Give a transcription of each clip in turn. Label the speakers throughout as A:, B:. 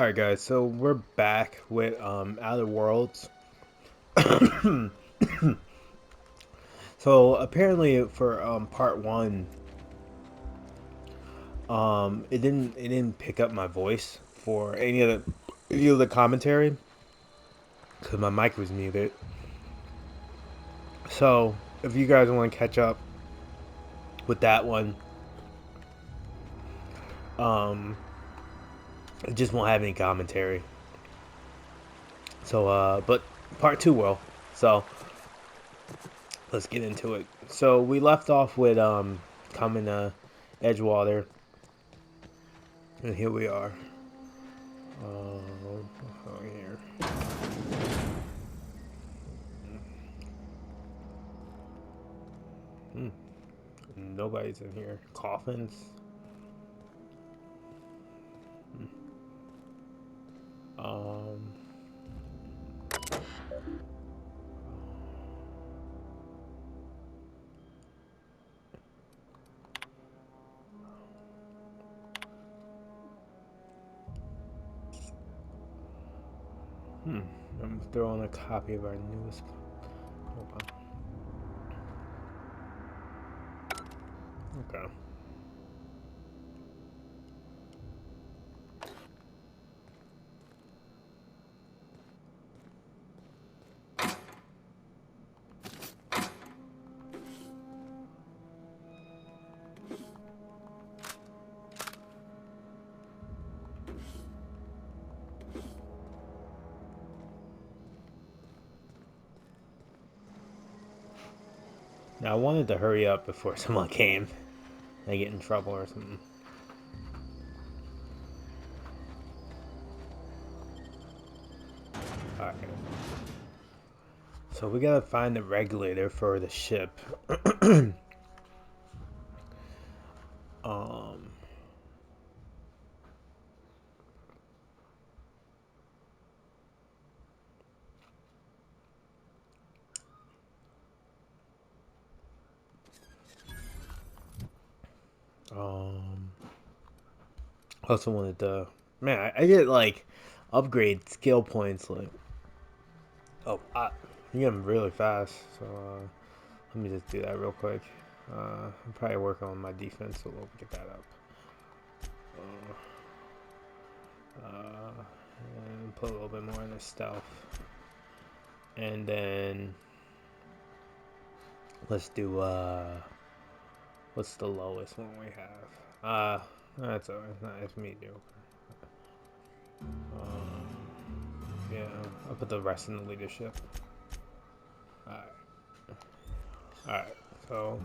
A: Alright guys, so we're back with Outer Worlds. So apparently for part one, it didn't pick up my voice for any of the commentary because my mic was muted. So if you guys want to catch up with that one, um it just won't have any commentary. So but part two will. So let's get into it. So we left off with coming to Edgewater, and here we are. Here. Hmm. Nobody's in here. Coffins. Hmm. Um. Hmm. I'm throwing a copy of our newest. Hold on. Okay. Now I wanted to hurry up before someone came. I get in trouble or something. Alright. So we gotta find the regulator for the ship. um. Um. Also wanted to. Man, I get like upgrade skill points like. Oh, you get them really fast. So let me just do that real quick. I'm probably working on my defense, so we'll get that up. And put a little bit more in the stealth. And then let's do what's the lowest one we have? That's alright. It's mediocre. Yeah, I'll put the rest in the leadership. Alright. Alright, so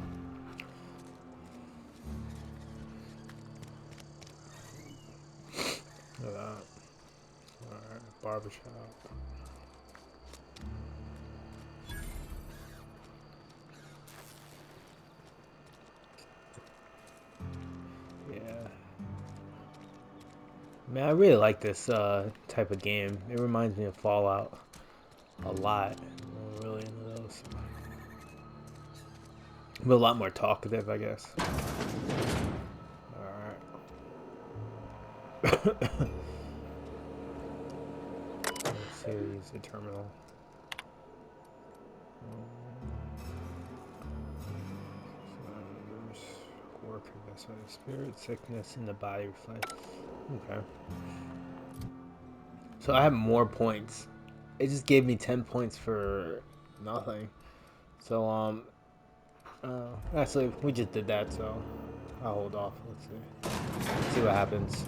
A: that. Alright, barbershop. Yeah. Man, I really like this type of game. It reminds me of Fallout a lot. I'm really into those. But a lot more talkative, I guess. Alright. Let's see, use the terminal. Work investment of spirit, sickness in the body reflect. Okay. So I have more points. It just gave me 10 points for nothing. So actually we just did that, so I'll hold off. Let's see. See what happens.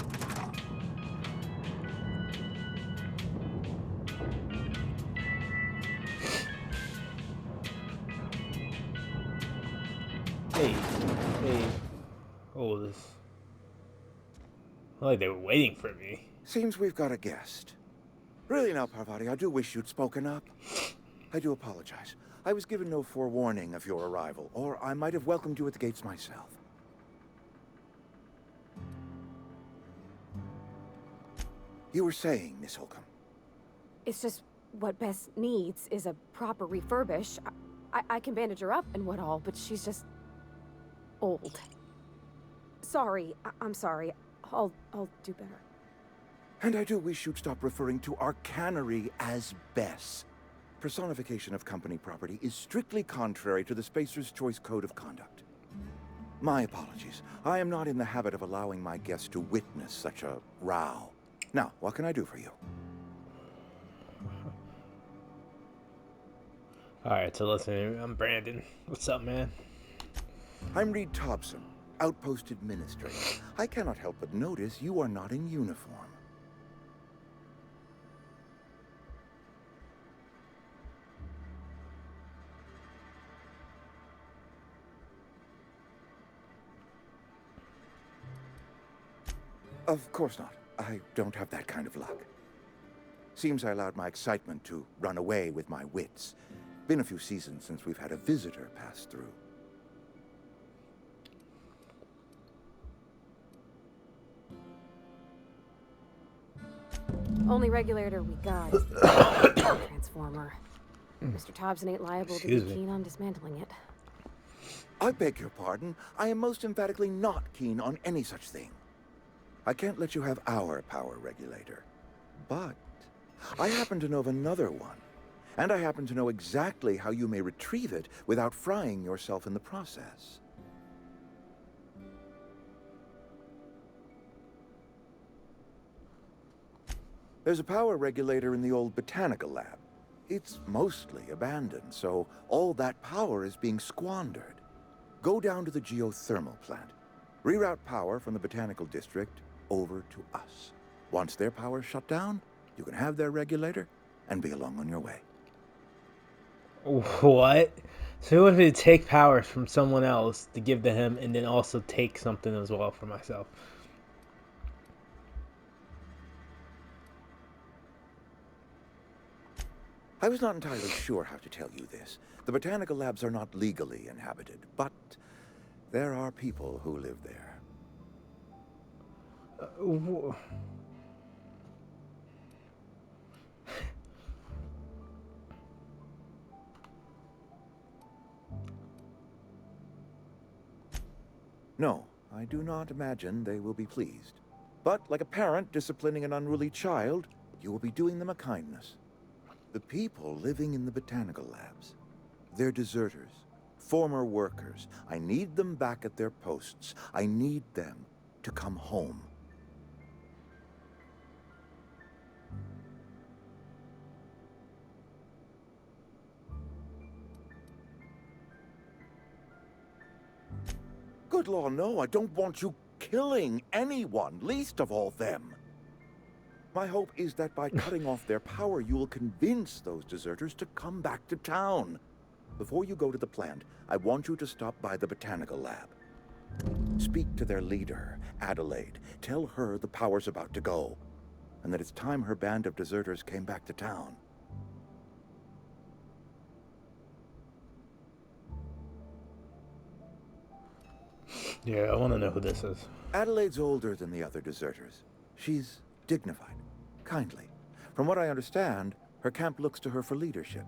A: Hey, hey, oh this. Like they were waiting for me.
B: Seems we've got a guest. Really now, Parvati, I do wish you'd spoken up. I do apologize. I was given no forewarning of your arrival, or I might have welcomed you at the gates myself. You were saying, Miss Holcomb.
C: It's just what Bess needs is a proper refurbish. I can bandage her up and what all, but she's just old. Sorry, I'm sorry. I'll do better.
B: And I do wish you'd stop referring to our cannery as Bess. Personification of company property is strictly contrary to the Spacer's Choice Code of Conduct. My apologies. I am not in the habit of allowing my guests to witness such a row. Now, what can I do for you?
A: Alright, so listen, I'm Brandon. What's up, man?
B: I'm Reed Thompson, Outpost Administrator. I cannot help but notice you are not in uniform. Of course not. I don't have that kind of luck. Seems I allowed my excitement to run away with my wits. Been a few seasons since we've had a visitor pass through.
C: Only regulator we got is the transformer. Mr. Thompson ain't liable to be keen on dismantling it.
B: I beg your pardon. I am most emphatically not keen on any such thing. I can't let you have our power regulator. But I happen to know of another one. And I happen to know exactly how you may retrieve it without frying yourself in the process. There's a power regulator in the old botanical lab. It's mostly abandoned, so all that power is being squandered. Go down to the geothermal plant. Reroute power from the botanical district over to us. Once their power's shut down, you can have their regulator and be along on your way.
A: What? So he wanted me to take powers from someone else to give to him and then also take something as well for myself.
B: I was not entirely sure how to tell you this. The botanical labs are not legally inhabited, but there are people who live there. No, I do not imagine they will be pleased. But like a parent disciplining an unruly child, you will be doing them a kindness. The people living in the botanical labs, they're deserters, former workers. I need them back at their posts. I need them to come home. Good law, no, I don't want you killing anyone, least of all them. My hope is that by cutting off their power, you will convince those deserters to come back to town. Before you go to the plant, I want you to stop by the botanical lab. Speak to their leader, Adelaide. Tell her the power's about to go, and that it's time her band of deserters came back to town.
A: Yeah, I want to know who this is.
B: Adelaide's older than the other deserters. She's dignified, kindly. From what I understand, her camp looks to her for leadership.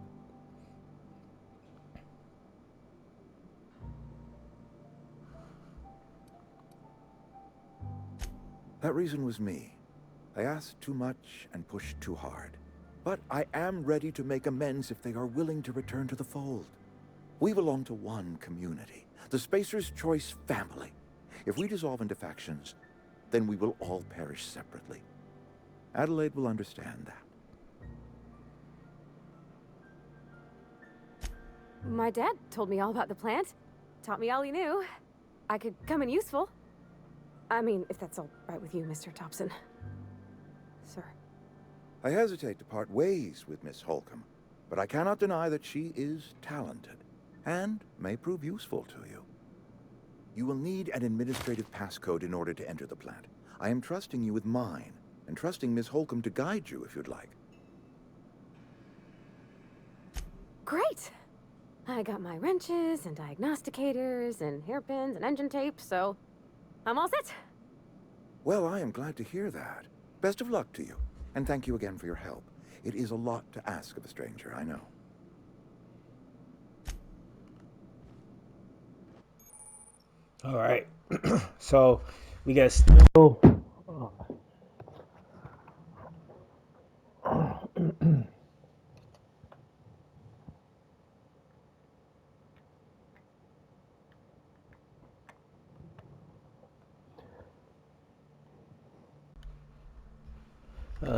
B: That reason was me. I asked too much and pushed too hard. But I am ready to make amends if they are willing to return to the fold. We belong to one community, the Spacer's Choice family. If we dissolve into factions, then we will all perish separately. Adelaide will understand that.
C: My dad told me all about the plant. Taught me all he knew. I could come in useful. I mean, if that's all right with you, Mr. Thompson. Sir.
B: I hesitate to part ways with Miss Holcomb, but I cannot deny that she is talented and may prove useful to you. You will need an administrative passcode in order to enter the plant. I am trusting you with mine, and trusting Miss Holcomb to guide you if you'd like.
C: Great! I got my wrenches and diagnosticators and hairpins and engine tape, so I'm all set.
B: Well, I am glad to hear that. Best of luck to you, and thank you again for your help. It is a lot to ask of a stranger, I know.
A: All right. So we got still.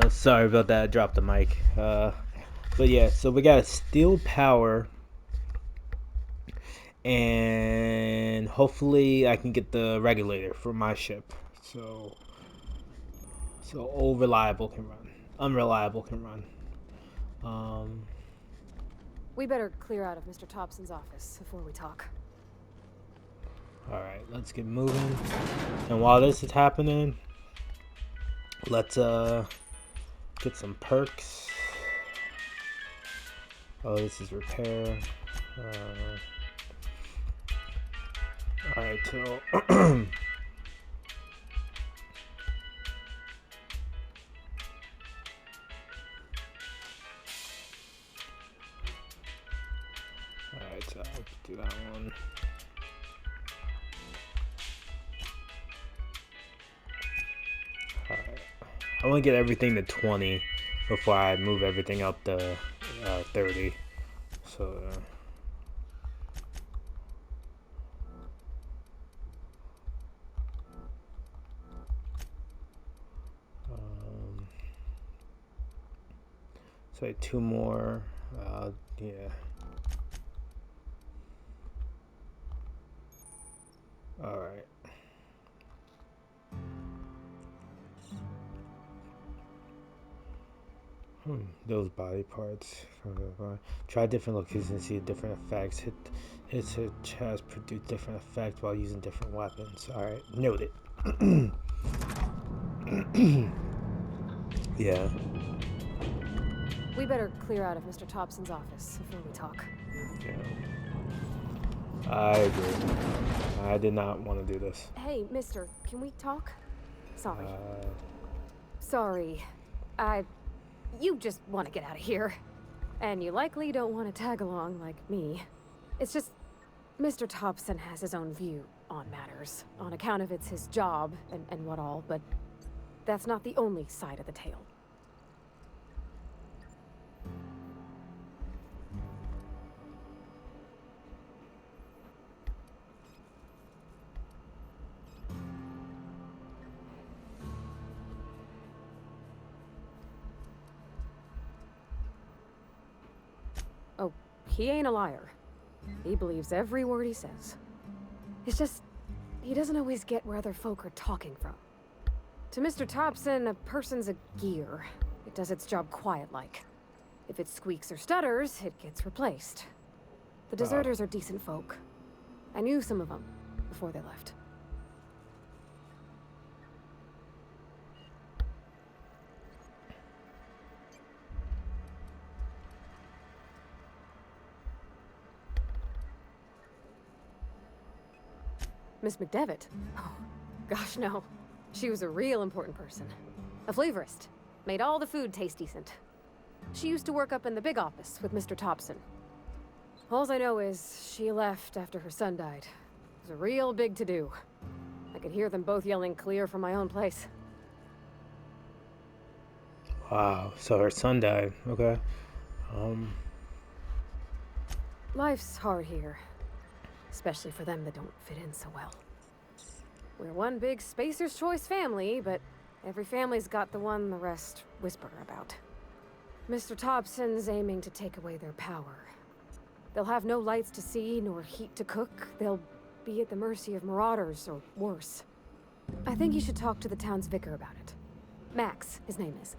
A: Sorry about that. I dropped the mic. But yeah, so we got steel power, and hopefully I can get the regulator for my ship. So all reliable can run, unreliable can run.
C: We better clear out of Mr. Thompson's office before we talk.
A: All right, let's get moving. And while this is happening, let's get some perks. Oh, this is repair. All right, so alright, so I'll do that one. Alright. I want to get everything to 20 before I move everything up to 30. So, so 2 more. Yeah. Alright. Those body parts. Try different locations and see different effects. Hit has produce different effects while using different weapons. Alright, noted. Yeah.
C: We better clear out of Mr. Thompson's office before we talk.
A: Yeah. I agree. I did not want to do this.
C: Hey, mister, can we talk? Sorry.
A: Uh,
C: Sorry. You just want to get out of here. And you likely don't want to tag along like me. It's just, Mr. Thompson has his own view on matters, on account of it's his job and what all, but that's not the only side of the tale. Oh, he ain't a liar. He believes every word he says. It's just, he doesn't always get where other folk are talking from. To Mr. Thompson, a person's a gear. It does its job quiet-like. If it squeaks or stutters, it gets replaced. The deserters are decent folk. I knew some of them before they left. Miss McDevitt? Oh, gosh, no. She was a real important person. A flavorist. Made all the food taste decent. She used to work up in the big office with Mr. Thompson. Alls I know is she left after her son died. It was a real big to-do. I could hear them both yelling clear from my own place.
A: wow. So her son died. Okay.
C: Life's hard here. Especially for them that don't fit in so well. We're one big Spacer's Choice family, but every family's got the one the rest whisper about. Mr. Thompson's aiming to take away their power. They'll have no lights to see, nor heat to cook. They'll be at the mercy of marauders, or worse. I think you should talk to the town's vicar about it. Max, his name is.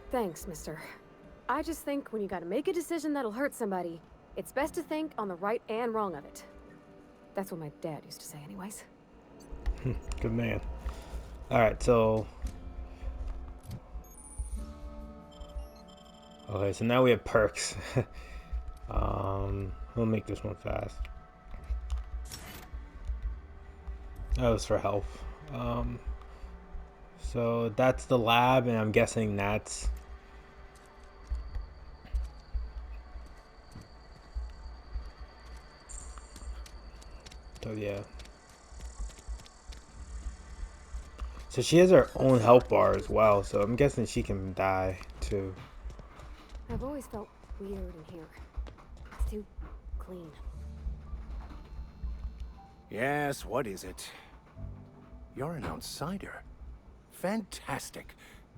C: Thanks, mister. I just think when you gotta make a decision that'll hurt somebody, it's best to think on the right and wrong of it. That's what my dad used to say anyways.
A: Good man. Alright, so... Okay, so now we have perks. We'll make this one fast. That was for health. So that's the lab, and I'm guessing that's... So yeah. So she has her own health bar as well, so I'm guessing she can die too.
C: I've always felt weird in here. It's too clean.
D: Yes, what is it? You're an outsider. Fantastic.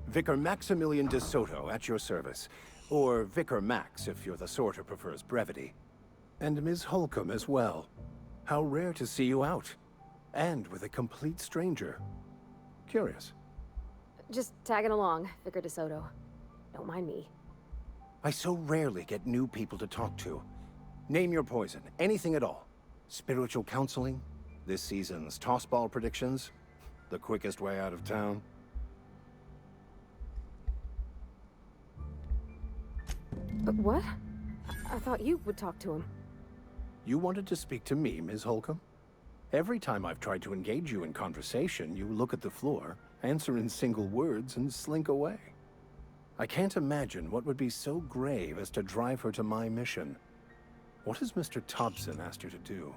D: Vicar Maximilian de Soto at your service. Or Vicar Max if you're the sort who prefers brevity. And Ms. Holcomb as well. How rare to see you out. And with a complete stranger. Curious.
C: Just tagging along, Vicar DeSoto. Don't mind me.
D: I so rarely get new people to talk to. Name your poison, anything at all. Spiritual counseling? This season's tossball predictions? The quickest way out of town?
C: What? I thought you would talk to him.
D: You wanted to speak to me, Ms. Holcomb? Every time I've tried to engage you in conversation, you look at the floor, answer in single words, and slink away. I can't imagine what would be so grave as to drive her to my mission. What has Mr. Thompson asked you to do?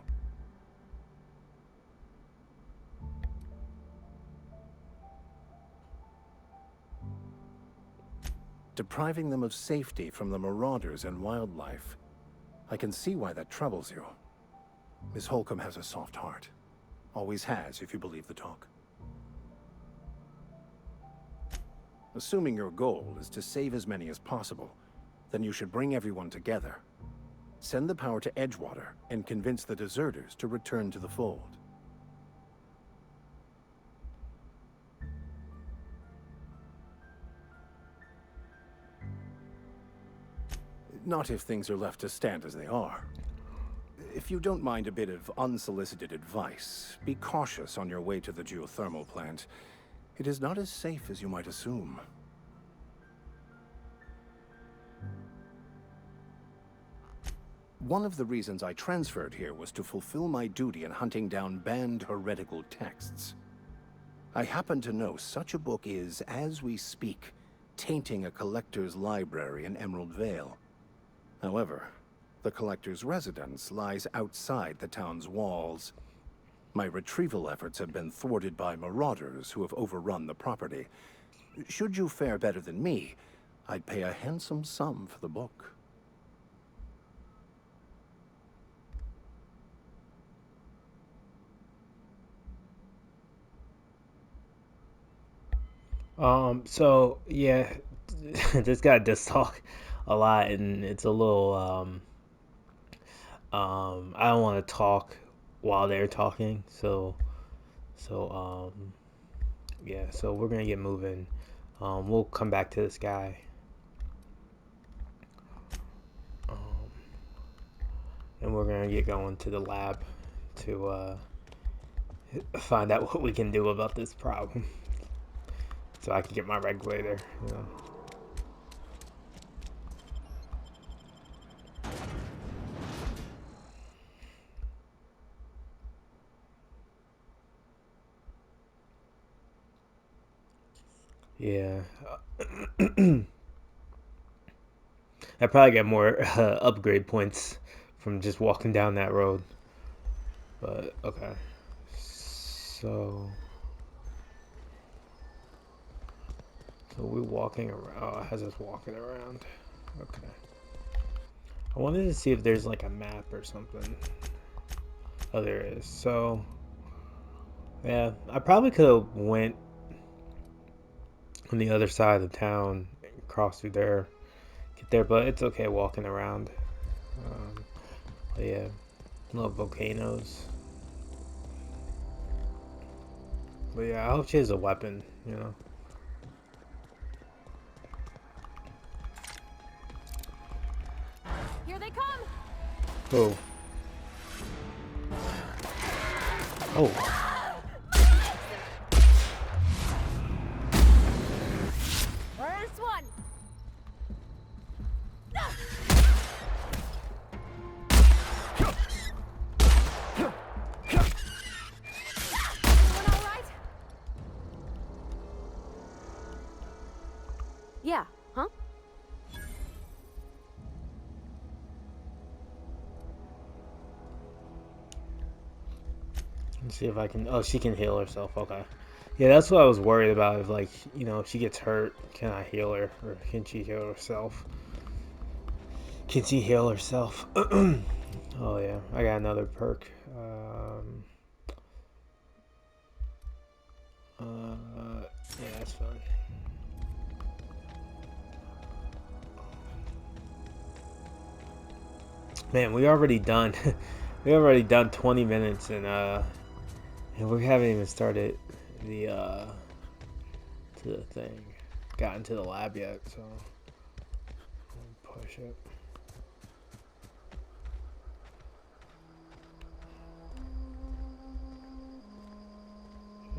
D: Depriving them of safety from the marauders and wildlife. I can see why that troubles you. Miss Holcomb has a soft heart. Always has, if you believe the talk. Assuming your goal is to save as many as possible, then you should bring everyone together. Send the power to Edgewater and convince the deserters to return to the fold. Not if things are left to stand as they are. If you don't mind a bit of unsolicited advice, be cautious on your way to the geothermal plant. It is not as safe as you might assume. One of the reasons I transferred here was to fulfill my duty in hunting down banned heretical texts. I happen to know such a book is, as we speak, tainting a collector's library in Emerald Vale. However, the collector's residence lies outside the town's walls. My retrieval efforts have been thwarted by marauders who have overrun the property. Should you fare better than me, I'd pay a handsome sum for the book.
A: So yeah, this guy does talk a lot, and it's a little, I don't want to talk while they're talking, so, yeah, so we're gonna get moving. We'll come back to this guy. And we're gonna get going to the lab to, find out what we can do about this problem. So I can get my regulator, you know. Yeah. I probably get more upgrade points from just walking down that road. But, okay. So we're walking around. Oh, it has us walking around. Okay. I wanted to see if there's like a map or something. Oh, there is. So, yeah, I probably could have went on the other side of town, cross through there, get there, but it's okay walking around. But yeah, little volcanoes. But yeah, I hope she has a weapon, you know.
C: Here they come!
A: Oh. Oh.
C: First one! Everyone all right? Yeah, huh?
A: Let's see if I can. Oh, she can heal herself. Okay. Yeah, that's what I was worried about. If, like, you know, if she gets hurt, can I heal her, or can she heal herself? Can she heal herself? Oh yeah, I got another perk. Yeah, that's fine. Man, we already done. We already done 20 minutes, and we haven't even started the to the thing, gotten to the lab yet. So push it.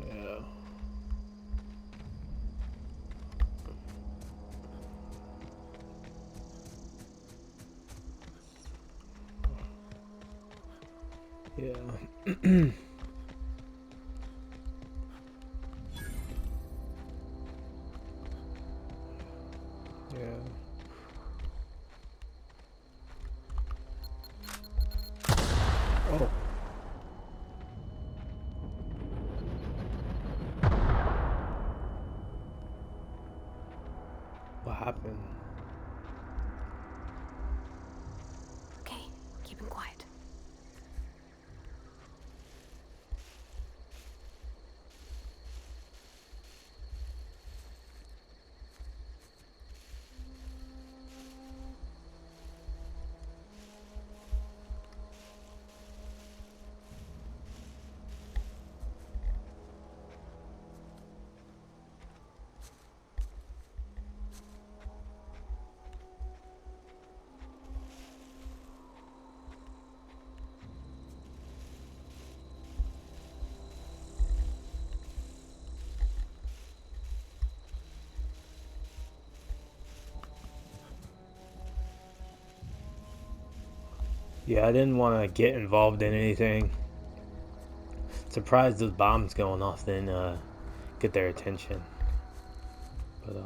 A: Yeah. Yeah. Yeah. Oh. What happened?
C: Okay, keep him quiet.
A: Yeah, I didn't want to get involved in anything. Surprised those bombs going off didn't get their attention. But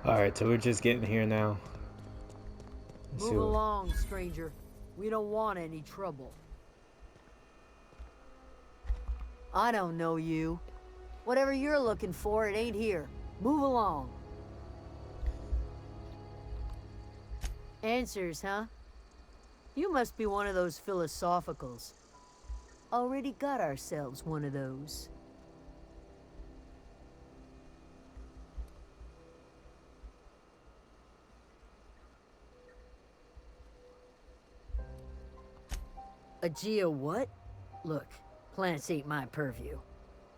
A: all right, so we're just getting here now. Let's see
E: Move
A: what...
E: along, stranger. We don't want any trouble. I don't know you. Whatever you're looking for, it ain't here. Move along. Answers, huh? You must be one of those philosophicals. Already got ourselves one of those. A Geo what? Look, plants ain't my purview.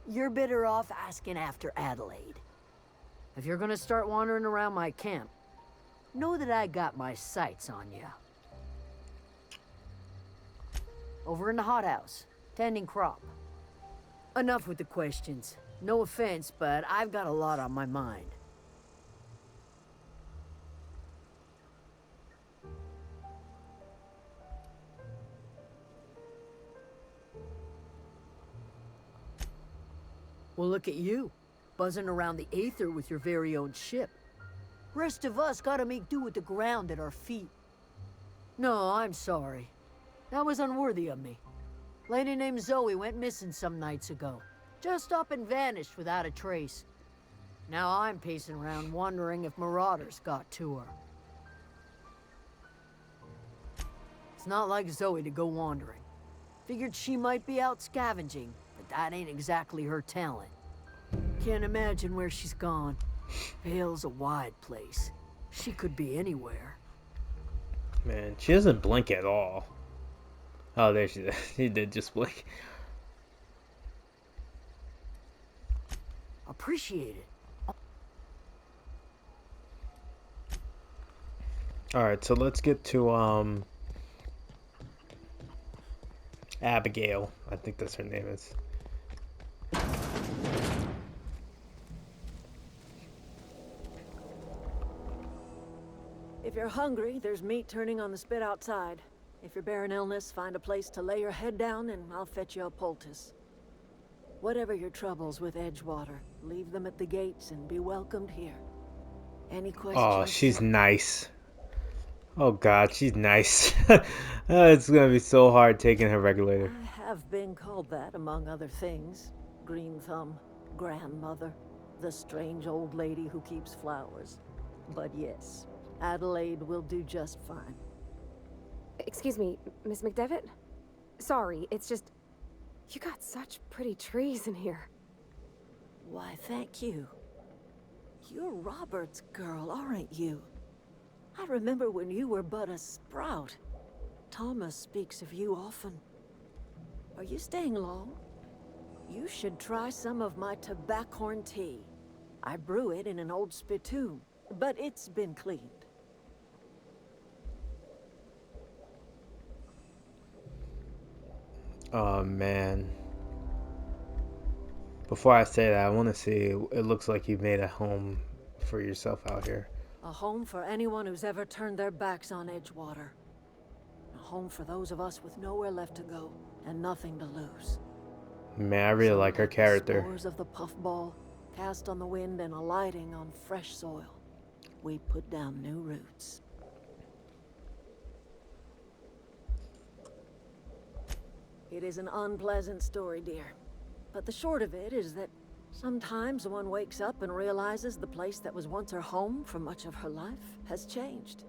E: You're better off asking after Adelaide. If you're gonna start wandering around my camp, know that I got my sights on you. Over in the hothouse, tending crop. Enough with the questions. No offense, but I've got a lot on my mind. Well, look at you, buzzing around the aether with your very own ship. Rest of us gotta make do with the ground at our feet. No, I'm sorry. That was unworthy of me. Lady named Zoe went missing some nights ago. Just up and vanished without a trace. Now I'm pacing around wondering if marauders got to her. It's not like Zoe to go wandering. Figured she might be out scavenging, but that ain't exactly her talent. Can't imagine where she's gone. Vale's a wide place. She could be anywhere.
A: Man, she doesn't blink at all. Oh, there she is. She did just blink.
E: Appreciate it.
A: All right, so let's get to Abigail. I think that's her name is.
E: If you're hungry, there's meat turning on the spit outside. If you're bearing illness, find a place to lay your head down and I'll fetch you a poultice. Whatever your troubles with Edgewater, leave them at the gates and be welcomed here. Any questions?
A: Oh, she's nice. Oh God, she's nice. It's gonna be so hard taking her regulator.
E: I have been called that, among other things. Green Thumb, grandmother, the strange old lady who keeps flowers. But yes, Adelaide will do just fine.
C: Excuse me, Miss McDevitt? Sorry, it's just... You got such pretty trees in here.
E: Why, thank you. You're Robert's girl, aren't you? I remember when you were but a sprout. Thomas speaks of you often. Are you staying long? You should try some of my tobaccorn tea. I brew it in an old spittoon, but it's been cleaned.
A: Oh man. Before I say that, I want to see. It looks like you made a home for yourself out here.
E: A home for anyone who's ever turned their backs on Edgewater. A home for those of us with nowhere left to go and nothing to lose.
A: Man, I really like her character.
E: Spores of the puffball, cast on the wind and alighting on fresh soil. We put down new roots. It is an unpleasant story, dear. But the short of it is that sometimes one wakes up and realizes the place that was once her home for much of her life has changed.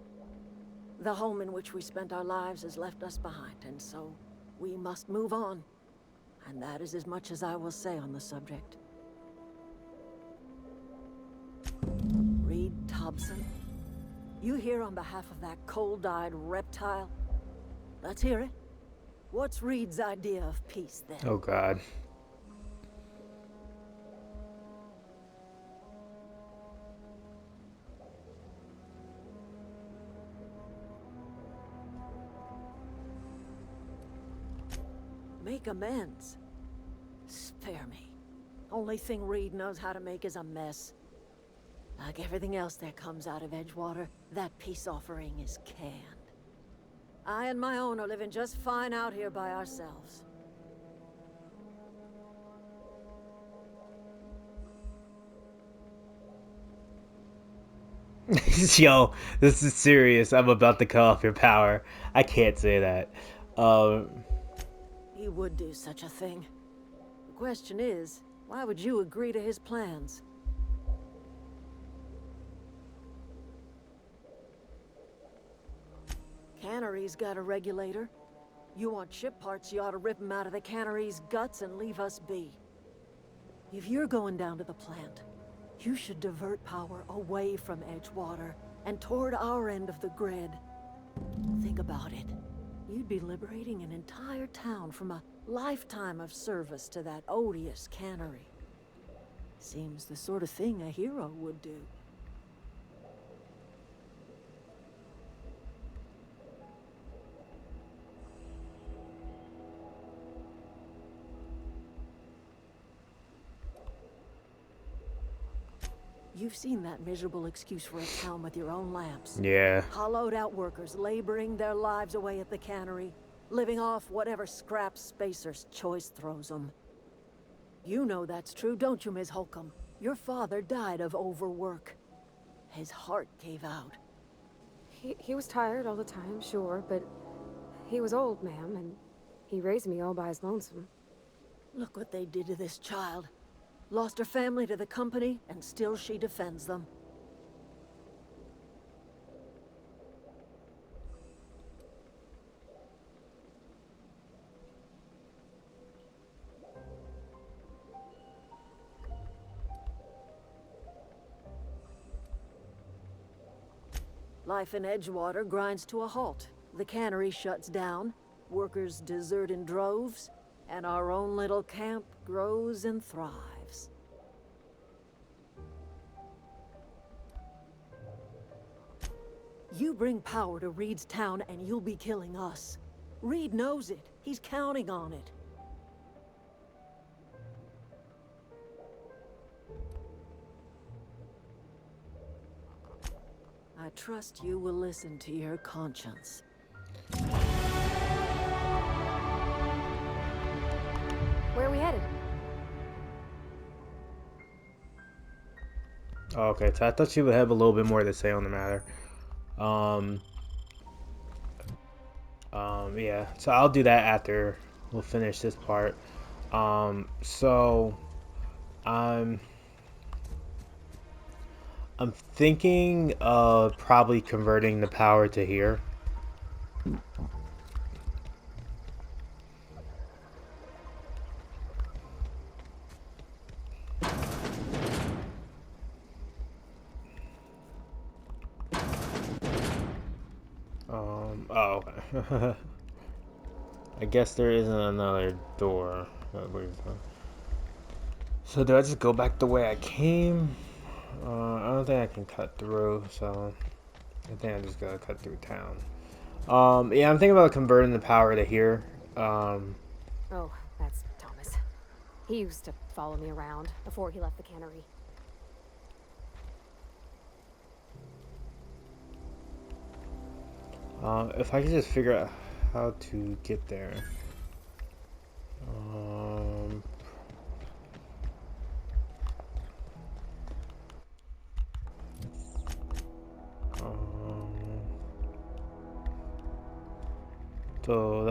E: The home in which we spent our lives has left us behind, and so we must move on. And that is as much as I will say on the subject. Reed Thompson, you here on behalf of that cold-eyed reptile? Let's hear it. What's Reed's idea of peace, then?
A: Oh God.
E: Make amends. Spare me. Only thing Reed knows how to make is a mess. Like everything else that comes out of Edgewater, that peace offering is canned. I and my own are living just fine out here by ourselves.
A: Yo, this is serious. I'm about to cut off your power. I can't say that.
E: He would do such a thing. The question is, why would you agree to his plans? Cannery's got a regulator. You want ship parts, you ought to rip them out of the cannery's guts and leave us be. If you're going down to the plant, you should divert power away from Edgewater and toward our end of the grid. Think about it. You'd be liberating an entire town from a lifetime of service to that odious cannery. Seems the sort of thing a hero would do. You've seen that miserable excuse for a town with your own lamps.
A: Yeah.
E: Hollowed out workers laboring their lives away at the cannery, living off whatever scrap Spacer's choice throws them. You know that's true, don't you, Ms. Holcomb? Your father died of overwork. His heart gave out.
C: He was tired all the time, sure, but he was old, ma'am, and he raised me all by his lonesome.
E: Look what they did to this child. Lost her family to the company, and still she defends them. Life in Edgewater grinds to a halt. The cannery shuts down, workers desert in droves, and our own little camp grows and thrives. You bring power to Reed's town and you'll be killing us. Reed knows it. He's counting on it. I trust you will listen to your conscience.
C: Where are we headed?
A: Oh, okay, so I thought she would have a little bit more to say on the matter. Yeah, so I'll do that after we'll finish this part. So I'm thinking of probably converting the power to here. Oh, okay. I guess there isn't another door. So do I just go back the way I came? I don't think I can cut through, so I think I'm just gonna cut through town. Yeah, I'm thinking about converting the power to here.
C: Oh, that's Thomas. He used to follow me around before he left the cannery.
A: If I could just figure out how to get there. So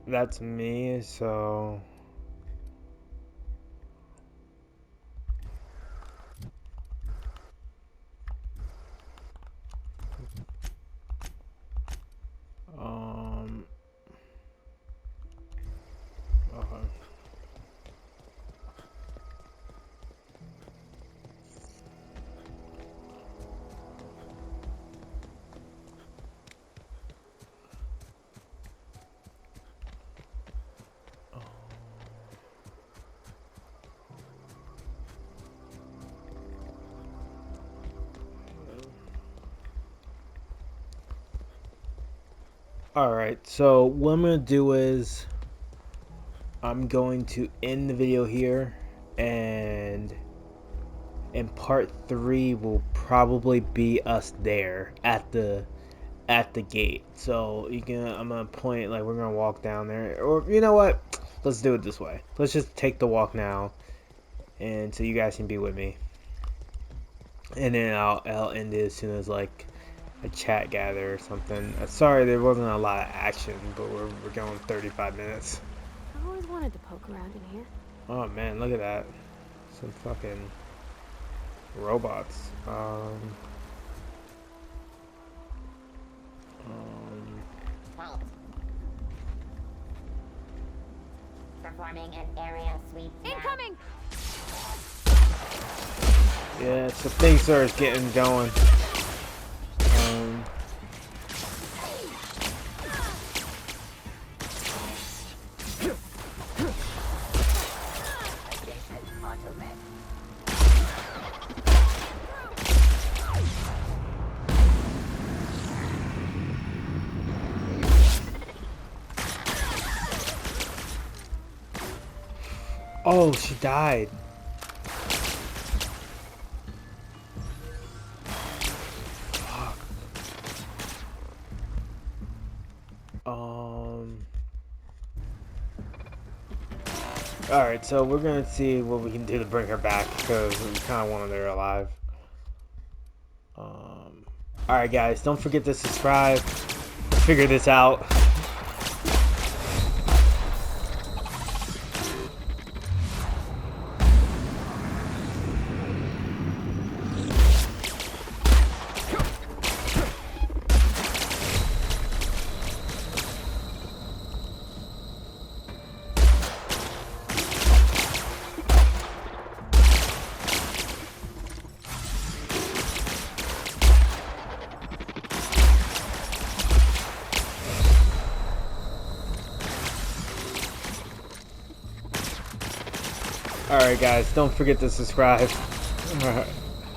A: that's me, so okay. Alright, so what I'm going to do is I'm going to end the video here, and in part 3 will probably be us there at the gate. So I'm gonna point, like, we're gonna walk down there, or you know what? Let's do it this way. Let's just take the walk now, and so you guys can be with me, and then I'll end it as soon as like a chat gather or something. Sorry there wasn't a lot of action, but we're going 35 minutes.
C: I always wanted to poke around in here.
A: Oh man, look at that. Some fucking robots.
F: Performing an area sweep.
C: Incoming!
A: Yeah, so things are getting going. Oh, she died. Fuck. Alright, so we're gonna see what we can do to bring her back, because we kind of wanted her alive. Alright guys, don't forget to subscribe. Figure this out. Alright guys, don't forget to subscribe. Alright.